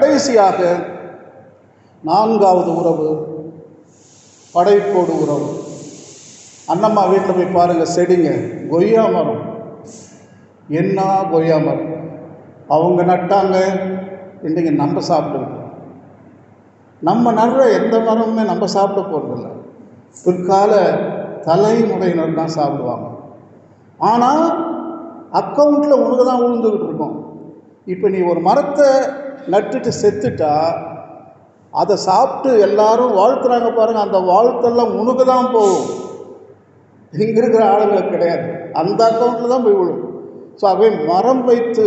கடைசியாக நான்காவது உறவு படைப்போடு உறவு. அண்ணம்மா வீட்டில் போய் பாருங்கள், செடிங்க, கொய்யா மரம், என்ன கொய்யா மரம் அவங்க நட்டாங்க, இன்றைக்கி நம்ம சாப்பிட்டுருக்கோம். நம்ம நடுற எந்த மரமுமே நம்ம சாப்பிட போகிறதில்ல, பிற்கால தலைமுறையினர் தான் சாப்பிடுவாங்க. ஆனால் அக்கௌண்ட்டில் உனக்கு தான் விழுந்துக்கிட்டு இருக்கோம். இப்போ நீ ஒரு மரத்தை நட்டுட்டு செத்துட்டா அதை சாப்பிட்டு எல்லாரும் வாழ்த்துறாங்க பாருங்கள், அந்த வாழ்த்தெல்லாம் உனக்கு தான் போகும், இங்கே இருக்கிற ஆளுங்களுக்கு கிடையாது. அந்த அக்கௌண்ட்டில் தான் போய் விழும். ஸோ அவை மரம் வைத்து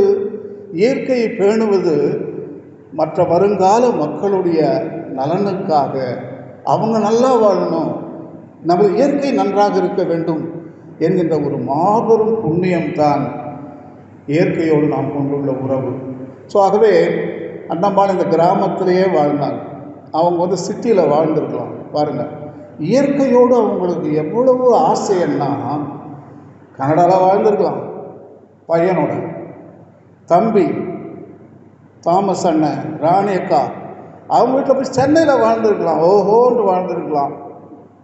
இயற்கையை பேணுவது மற்ற வருங்கால மக்களுடைய நலனுக்காக, அவங்க நல்லா வாழணும், நமது இயற்கை நன்றாக இருக்க வேண்டும் என்கின்ற ஒரு மாபெரும் புண்ணியம்தான் இயற்கையோடு நாம் கொண்டுள்ள உறவு. ஸோ ஆகவே அண்ணம்மாள் இந்த கிராமத்திலேயே வாழ்ந்தாங்க. அவங்க சிட்டியில் வாழ்ந்துருக்கலாம். பாருங்கள், இயற்கையோடு அவங்களுக்கு எவ்வளவு ஆசைன்னா, கனடாவில் வாழ்ந்துருக்கலாம், பையனோட தம்பி தாமஸ் அண்ணன், ராணி அக்கா, அவங்க வீட்டில் போய் சென்னையில் வாழ்ந்துருக்கலாம், ஓஹோன்று வாழ்ந்துருக்கலாம்,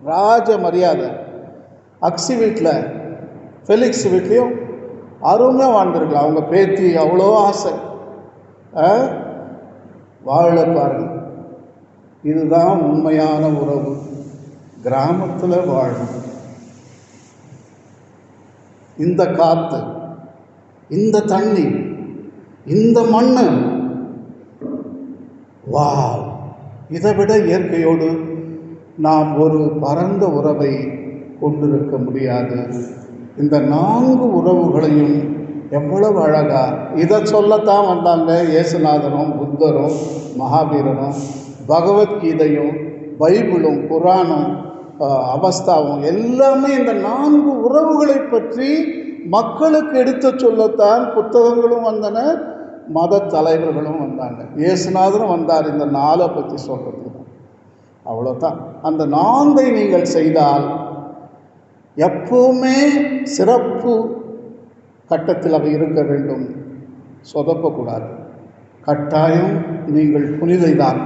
ராஜ மரியாதை. அக்ஸி வீட்டில், ஃபெலிக்ஸ் வீட்லேயும் அருமையாக வாழ்ந்துருக்கலாம். அவங்க பேத்தி அவ்வளோ ஆசை. வாழ பாருங்கள், இதுதான் உண்மையான உறவு. கிராமத்தில் வாழும். இந்த காற்று, இந்த தண்ணி, இந்த மண், வா, இதை விட இயற்கையோடு நாம் ஒரு பரந்த உறவை கொண்டிருக்க முடியாது. இந்த 4 உறவுகளையும் எவ்வளவு அழகா இதை சொல்லத்தான் வந்தாங்க இயேசுநாதரும், புத்தரும், மகாவீரரும், பகவத்கீதையும், பைபிளும், குரானும், அவஸ்தாவும் எல்லாமே இந்த 4 உறவுகளை பற்றி மக்களுக்கு எடுத்து சொல்லத்தான் புத்தகங்களும் வந்தன, மத தலைவர்களும் வந்தாங்க, இயேசுநாதரும் வந்தார் இந்த 4 பற்றி சொல்கிறதுக்கு தான். அவ்வளோதான். அந்த 4 நீங்கள் செய்தால் எப்பவுமே சிறப்பு கட்டத்தில் அவை இருக்க வேண்டும், சொதப்பக்கூடாது. கட்டாயம் நீங்கள் புனிதை தான்.